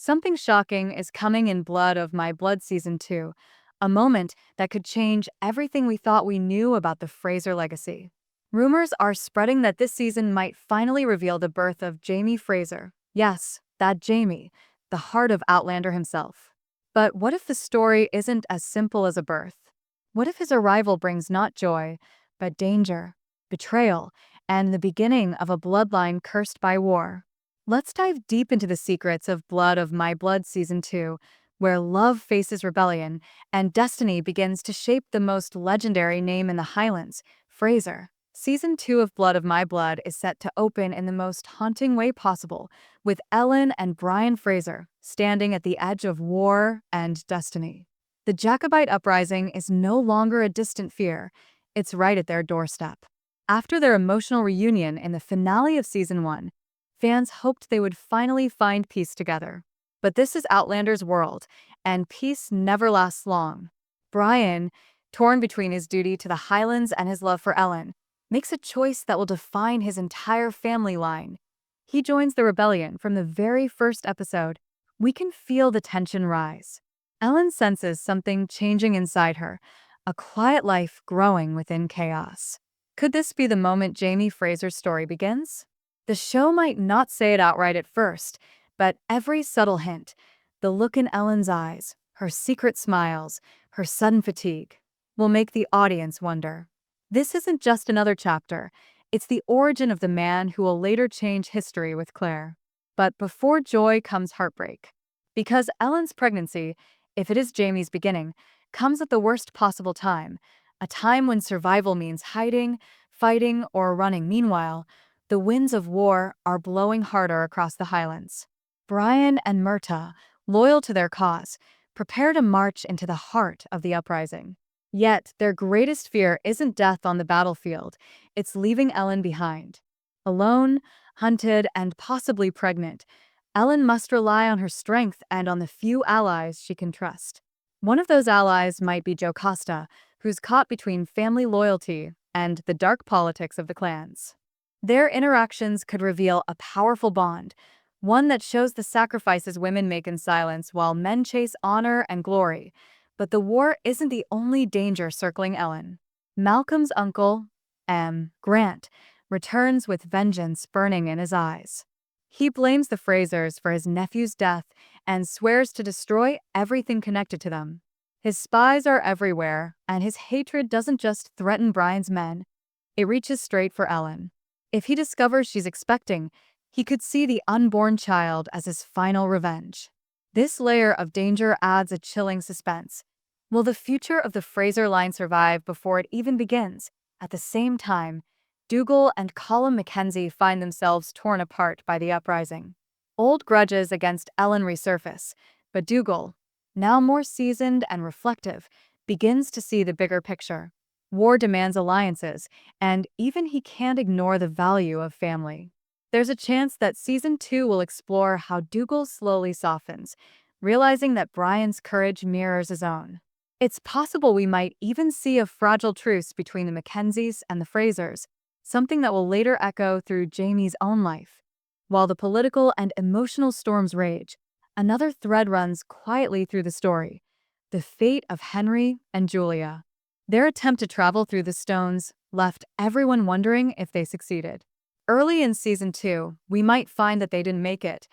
Something shocking is coming in Blood of My Blood Season 2, a moment that could change everything we thought we knew about the Fraser legacy. Rumors are spreading that this season might finally reveal the birth of Jamie Fraser. Yes, that Jamie, the heart of Outlander himself. But what if the story isn't as simple as a birth? What if his arrival brings not joy, but danger, betrayal, and the beginning of a bloodline cursed by war? Let's dive deep into the secrets of Blood of My Blood Season 2, where love faces rebellion and destiny begins to shape the most legendary name in the Highlands, Fraser. Season 2 of Blood of My Blood is set to open in the most haunting way possible, with Ellen and Brian Fraser standing at the edge of war and destiny. The Jacobite uprising is no longer a distant fear, it's right at their doorstep. After their emotional reunion in the finale of Season 1, fans hoped they would finally find peace together. But this is Outlander's world, and peace never lasts long. Brian, torn between his duty to the Highlands and his love for Ellen, makes a choice that will define his entire family line. He joins the rebellion from the very first episode. We can feel the tension rise. Ellen senses something changing inside her, a quiet life growing within chaos. Could this be the moment Jamie Fraser's story begins? The show might not say it outright at first, but every subtle hint, the look in Ellen's eyes, her secret smiles, her sudden fatigue, will make the audience wonder. This isn't just another chapter, it's the origin of the man who will later change history with Claire. But before joy comes heartbreak. Because Ellen's pregnancy, if it is Jamie's beginning, comes at the worst possible time, a time when survival means hiding, fighting, or running. Meanwhile, the winds of war are blowing harder across the Highlands. Brian and Myrta, loyal to their cause, prepare to march into the heart of the uprising. Yet, their greatest fear isn't death on the battlefield, it's leaving Ellen behind. Alone, hunted, and possibly pregnant, Ellen must rely on her strength and on the few allies she can trust. One of those allies might be Jocasta, who's caught between family loyalty and the dark politics of the clans. Their interactions could reveal a powerful bond, one that shows the sacrifices women make in silence while men chase honor and glory. But the war isn't the only danger circling Ellen. Malcolm's uncle, Grant, returns with vengeance burning in his eyes. He blames the Frasers for his nephew's death and swears to destroy everything connected to them. His spies are everywhere, and his hatred doesn't just threaten Brian's men, it reaches straight for Ellen. If he discovers she's expecting, he could see the unborn child as his final revenge. This layer of danger adds a chilling suspense. Will the future of the Fraser line survive before it even begins? At the same time, Dougal and Colum Mackenzie find themselves torn apart by the uprising. Old grudges against Ellen resurface, but Dougal, now more seasoned and reflective, begins to see the bigger picture. War demands alliances, and even he can't ignore the value of family. There's a chance that Season 2 will explore how Dougal slowly softens, realizing that Brian's courage mirrors his own. It's possible we might even see a fragile truce between the Mackenzies and the Frasers, something that will later echo through Jamie's own life. While the political and emotional storms rage, another thread runs quietly through the story: the fate of Henry and Julia. Their attempt to travel through the stones left everyone wondering if they succeeded. Early in Season 2, we might find that they didn't make it,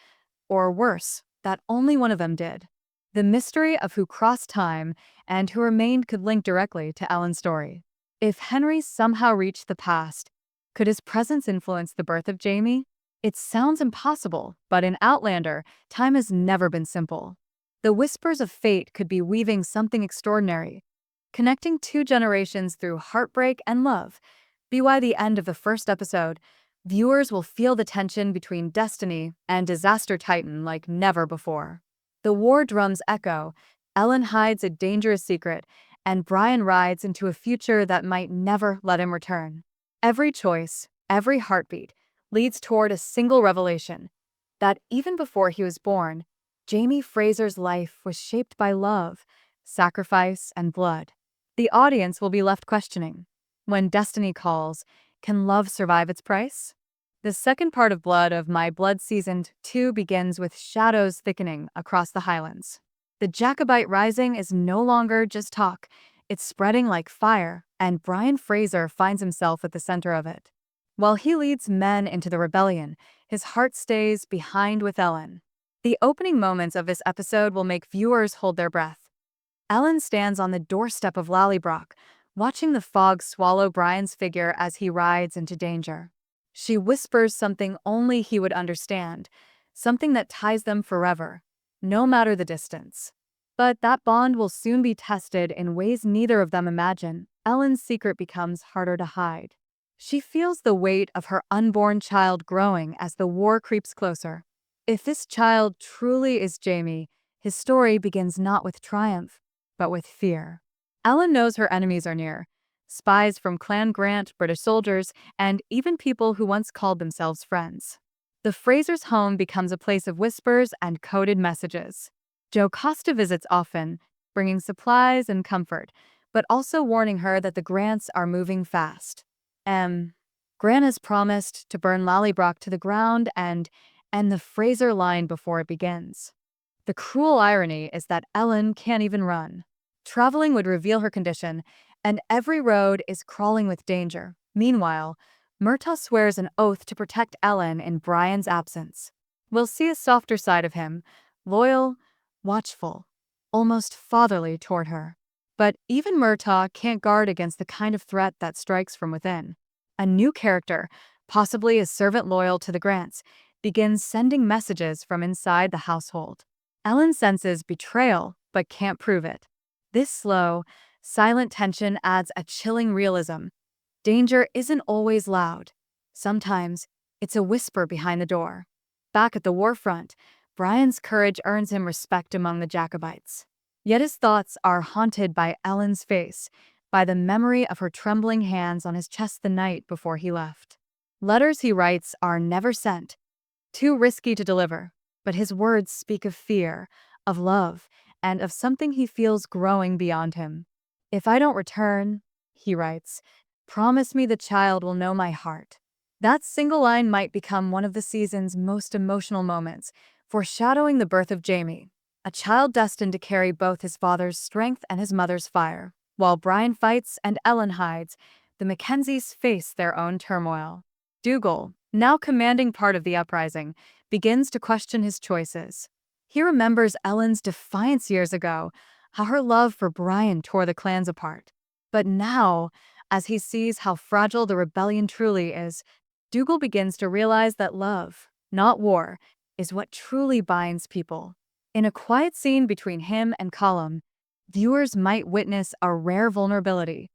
or worse, that only one of them did. The mystery of who crossed time and who remained could link directly to Ellen's story. If Henry somehow reached the past, could his presence influence the birth of Jamie? It sounds impossible, but in Outlander, time has never been simple. The whispers of fate could be weaving something extraordinary, connecting two generations through heartbreak and love. By the end of the first episode, viewers will feel the tension between destiny and disaster titan like never before. The war drums echo, Ellen hides a dangerous secret, and Brian rides into a future that might never let him return. Every choice, every heartbeat, leads toward a single revelation: that even before he was born, Jamie Fraser's life was shaped by love, sacrifice, and blood. The audience will be left questioning. When destiny calls, can love survive its price? The second part of Blood of My Blood Season 2 begins with shadows thickening across the highlands. The Jacobite rising is no longer just talk, it's spreading like fire, and Brian Fraser finds himself at the center of it. While he leads men into the rebellion, his heart stays behind with Ellen. The opening moments of this episode will make viewers hold their breath. Ellen stands on the doorstep of Lallybroch, watching the fog swallow Brian's figure as he rides into danger. She whispers something only he would understand, something that ties them forever, no matter the distance. But that bond will soon be tested in ways neither of them imagine. Ellen's secret becomes harder to hide. She feels the weight of her unborn child growing as the war creeps closer. If this child truly is Jamie, his story begins not with triumph, but with fear. Ellen knows her enemies are near. Spies from Clan Grant, British soldiers, and even people who once called themselves friends. The Frasers' home becomes a place of whispers and coded messages. Joe Costa visits often, bringing supplies and comfort, but also warning her that the Grants are moving fast. Grant has promised to burn Lallybroch to the ground and end the Fraser line before it begins. The cruel irony is that Ellen can't even run. Traveling would reveal her condition, and every road is crawling with danger. Meanwhile, Murtaugh swears an oath to protect Ellen in Brian's absence. We'll see a softer side of him, loyal, watchful, almost fatherly toward her. But even Murtaugh can't guard against the kind of threat that strikes from within. A new character, possibly a servant loyal to the Grants, begins sending messages from inside the household. Ellen senses betrayal, but can't prove it. This slow, silent tension adds a chilling realism. Danger isn't always loud. Sometimes, it's a whisper behind the door. Back at the war front, Brian's courage earns him respect among the Jacobites. Yet his thoughts are haunted by Ellen's face, by the memory of her trembling hands on his chest the night before he left. Letters he writes are never sent, too risky to deliver, but his words speak of fear, of love, and of something he feels growing beyond him. "If I don't return," he writes, "promise me the child will know my heart." That single line might become one of the season's most emotional moments, foreshadowing the birth of Jamie, a child destined to carry both his father's strength and his mother's fire. While Brian fights and Ellen hides, the Mackenzies face their own turmoil. Dougal, now commanding part of the uprising, begins to question his choices. He remembers Ellen's defiance years ago, how her love for Brian tore the clans apart. But now, as he sees how fragile the rebellion truly is, Dougal begins to realize that love, not war, is what truly binds people. In a quiet scene between him and Colum, viewers might witness a rare vulnerability.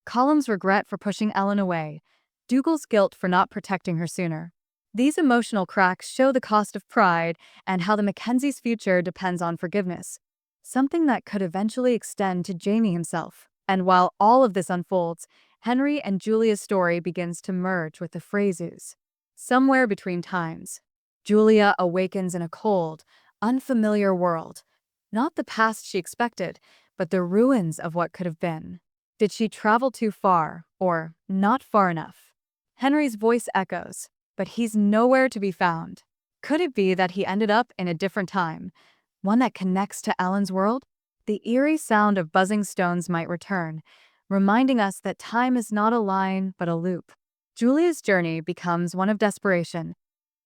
Colum's regret for pushing Ellen away, Dougal's guilt for not protecting her sooner. These emotional cracks show the cost of pride and how the Mackenzies' future depends on forgiveness, something that could eventually extend to Jamie himself. And while all of this unfolds, Henry and Julia's story begins to merge with the Frasers. Somewhere between times, Julia awakens in a cold, unfamiliar world. Not the past she expected, but the ruins of what could have been. Did she travel too far, or not far enough? Henry's voice echoes, but he's nowhere to be found. Could it be that he ended up in a different time, one that connects to Ellen's world? The eerie sound of buzzing stones might return, reminding us that time is not a line but a loop. Julia's journey becomes one of desperation,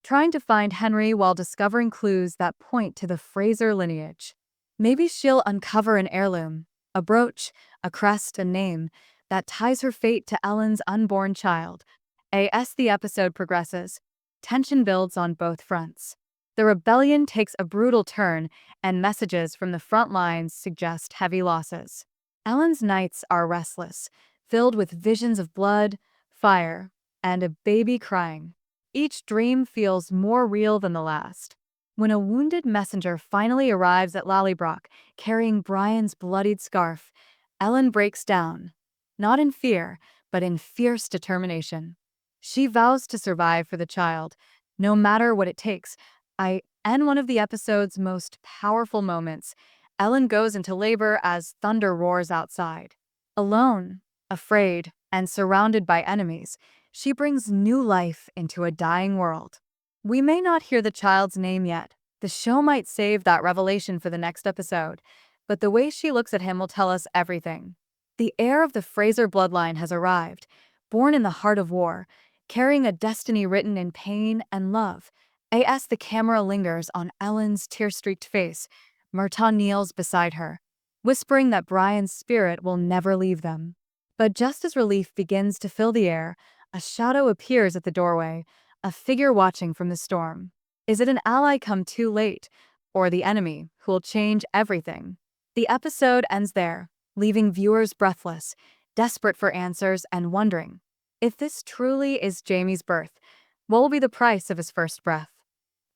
trying to find Henry while discovering clues that point to the Fraser lineage. Maybe she'll uncover an heirloom, a brooch, a crest, a name that ties her fate to Ellen's unborn child. As the episode progresses, tension builds on both fronts. The rebellion takes a brutal turn, and messages from the front lines suggest heavy losses. Ellen's nights are restless, filled with visions of blood, fire, and a baby crying. Each dream feels more real than the last. When a wounded messenger finally arrives at Lallybroch, carrying Brian's bloodied scarf, Ellen breaks down, not in fear, but in fierce determination. She vows to survive for the child, no matter what it takes. In one of the episode's most powerful moments, Ellen goes into labor as thunder roars outside. Alone, afraid, and surrounded by enemies, She brings new life into a dying world. We may not hear the child's name yet. The show might save that revelation for the next episode, but the way she looks at him will tell us everything. The heir of the Fraser bloodline has arrived, born in the heart of war, carrying a destiny written in pain and love. As the camera lingers on Ellen's tear-streaked face, Murtaugh kneels beside her, whispering that Brian's spirit will never leave them. But just as relief begins to fill the air, a shadow appears at the doorway, a figure watching from the storm. Is it an ally come too late, or the enemy who will change everything? The episode ends there, leaving viewers breathless, desperate for answers and wondering, if this truly is Jamie's birth, what will be the price of his first breath?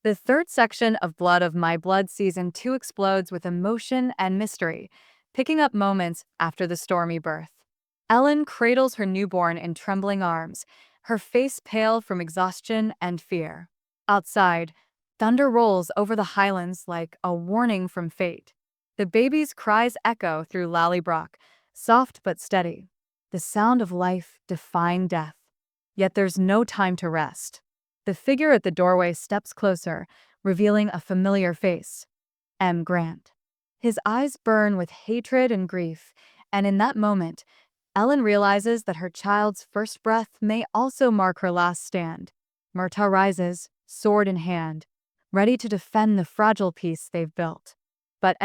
The third section of Blood of My Blood Season 2 explodes with emotion and mystery, picking up moments after the stormy birth. Ellen cradles her newborn in trembling arms, her face pale from exhaustion and fear. Outside, thunder rolls over the highlands like a warning from fate. The baby's cries echo through Lallybroch, soft but steady, the sound of life defying death. Yet there's no time to rest. The figure at the doorway steps closer, revealing a familiar face. M. Grant. His eyes burn with hatred and grief, and in that moment, Ellen realizes that her child's first breath may also mark her last stand. Murtaugh rises, sword in hand, ready to defend the fragile peace they've built. But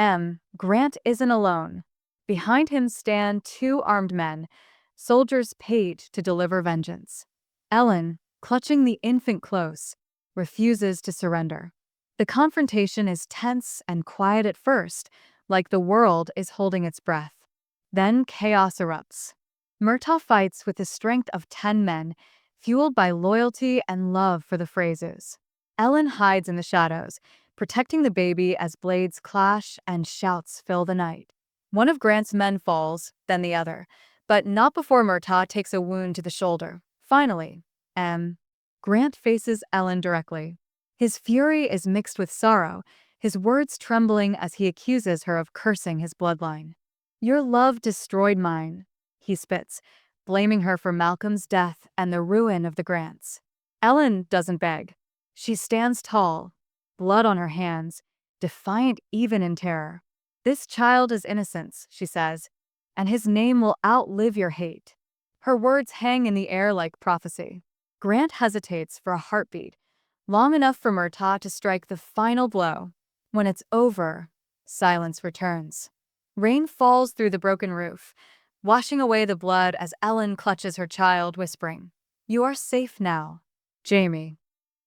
Grant isn't alone. Behind him stand two armed men, soldiers paid to deliver vengeance. Ellen, clutching the infant close, refuses to surrender. The confrontation is tense and quiet at first, like the world is holding its breath. Then chaos erupts. Murtaugh fights with the strength of 10 men, fueled by loyalty and love for the Frasers. Ellen hides in the shadows, protecting the baby as blades clash and shouts fill the night. One of Grant's men falls, then the other, but not before Murtaugh takes a wound to the shoulder. Finally, Grant faces Ellen directly. His fury is mixed with sorrow, his words trembling as he accuses her of cursing his bloodline. "Your love destroyed mine," he spits, blaming her for Malcolm's death and the ruin of the Grants. Ellen doesn't beg. She stands tall, blood on her hands, defiant even in terror. "This child is innocence," she says, "and his name will outlive your hate." Her words hang in the air like prophecy. Grant hesitates for a heartbeat, long enough for Murtaugh to strike the final blow. When it's over, silence returns. Rain falls through the broken roof, washing away the blood as Ellen clutches her child, whispering, "You are safe now, Jamie."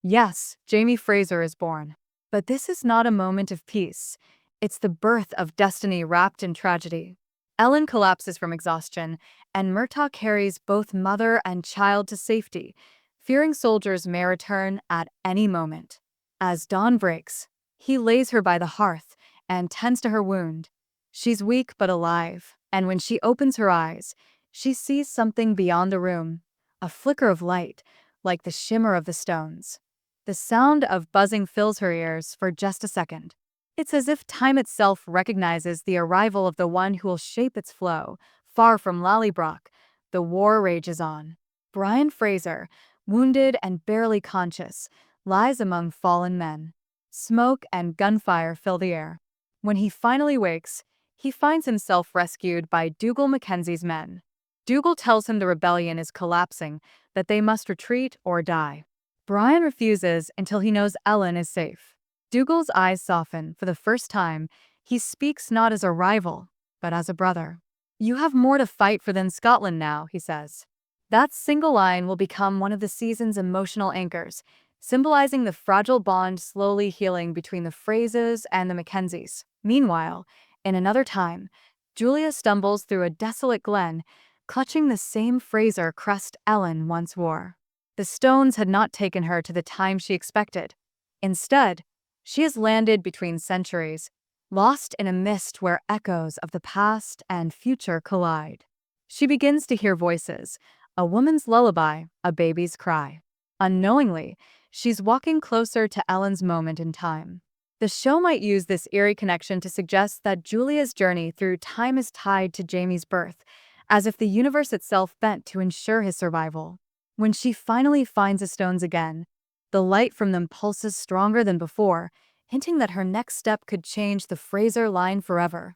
Yes, Jamie Fraser is born. But this is not a moment of peace. It's the birth of destiny wrapped in tragedy. Ellen collapses from exhaustion, and Murtaugh carries both mother and child to safety, fearing soldiers may return at any moment. As dawn breaks, he lays her by the hearth and tends to her wound. She's weak but alive, and when she opens her eyes, she sees something beyond the room, a flicker of light, like the shimmer of the stones. The sound of buzzing fills her ears for just a second. It's as if time itself recognizes the arrival of the one who will shape its flow. Far from Lallybroch, the war rages on. Brian Fraser, wounded and barely conscious, lies among fallen men. Smoke and gunfire fill the air. When he finally wakes, he finds himself rescued by Dougal Mackenzie's men. Dougal tells him the rebellion is collapsing, that they must retreat or die. Brian refuses until he knows Ellen is safe. Dougal's eyes soften. For the first time, he speaks not as a rival, but as a brother. "You have more to fight for than Scotland now," he says. That single line will become one of the season's emotional anchors, symbolizing the fragile bond slowly healing between the Frasers and the Mackenzies. Meanwhile, in another time, Julia stumbles through a desolate glen, clutching the same Fraser crest Ellen once wore. The stones had not taken her to the time she expected. Instead, she has landed between centuries, lost in a mist where echoes of the past and future collide. She begins to hear voices, a woman's lullaby, a baby's cry. Unknowingly, she's walking closer to Ellen's moment in time. The show might use this eerie connection to suggest that Julia's journey through time is tied to Jamie's birth, as if the universe itself bent to ensure his survival. When she finally finds the stones again, the light from them pulses stronger than before, hinting that her next step could change the Fraser line forever.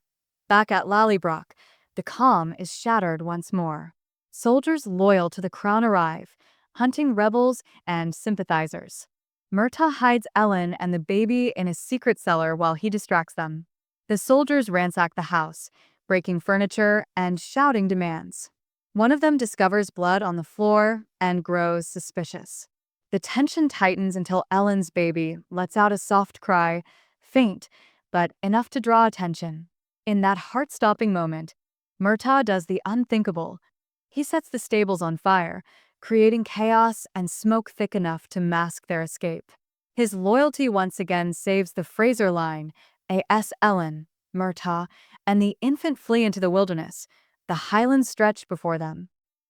Back at Lallybroch, the calm is shattered once more. Soldiers loyal to the crown arrive, hunting rebels and sympathizers. Murtagh hides Ellen and the baby in a secret cellar while he distracts them. The soldiers ransack the house, breaking furniture and shouting demands. One of them discovers blood on the floor and grows suspicious. The tension tightens until Ellen's baby lets out a soft cry, faint, but enough to draw attention. In that heart-stopping moment, Murtagh does the unthinkable. He sets the stables on fire, creating chaos and smoke thick enough to mask their escape. His loyalty once again saves the Fraser line, A.S. Ellen, Murtagh, and the infant flee into the wilderness. The highlands stretch before them,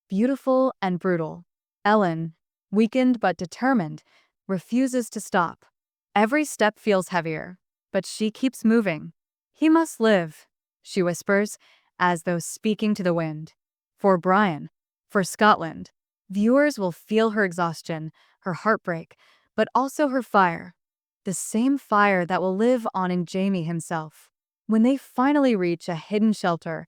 beautiful and brutal. Ellen, weakened but determined, refuses to stop. Every step feels heavier, but she keeps moving. "He must live," she whispers, as though speaking to the wind. For Brian, for Scotland. Viewers will feel her exhaustion, her heartbreak, but also her fire. The same fire that will live on in Jamie himself. When they finally reach a hidden shelter,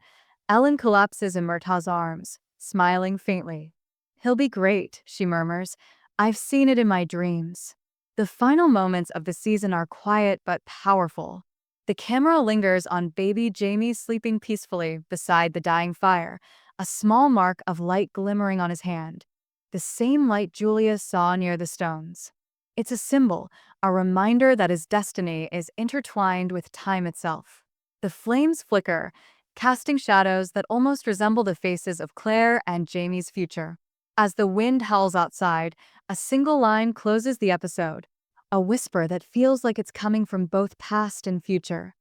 Ellen collapses in Murtagh's arms, smiling faintly. "He'll be great," she murmurs. "I've seen it in my dreams." The final moments of the season are quiet but powerful. The camera lingers on baby Jamie sleeping peacefully beside the dying fire, a small mark of light glimmering on his hand. The same light Julia saw near the stones. It's a symbol, a reminder that his destiny is intertwined with time itself. The flames flicker, casting shadows that almost resemble the faces of Claire and Jamie's future. As the wind howls outside, a single line closes the episode, a whisper that feels like it's coming from both past and future.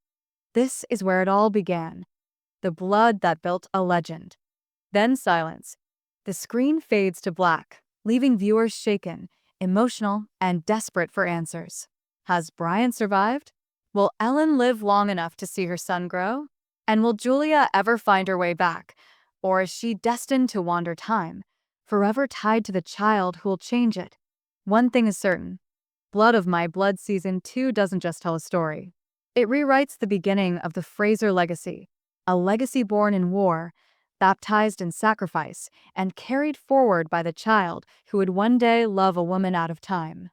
This is where it all began, the blood that built a legend. Then silence. The screen fades to black, leaving viewers shaken, emotional, and desperate for answers. Has Brian survived? Will Ellen live long enough to see her son grow? And will Julia ever find her way back? Or is she destined to wander time, forever tied to the child who will change it? One thing is certain. Blood of My Blood Season 2 doesn't just tell a story. It rewrites the beginning of the Fraser legacy, a legacy born in war, baptized in sacrifice, and carried forward by the child who would one day love a woman out of time.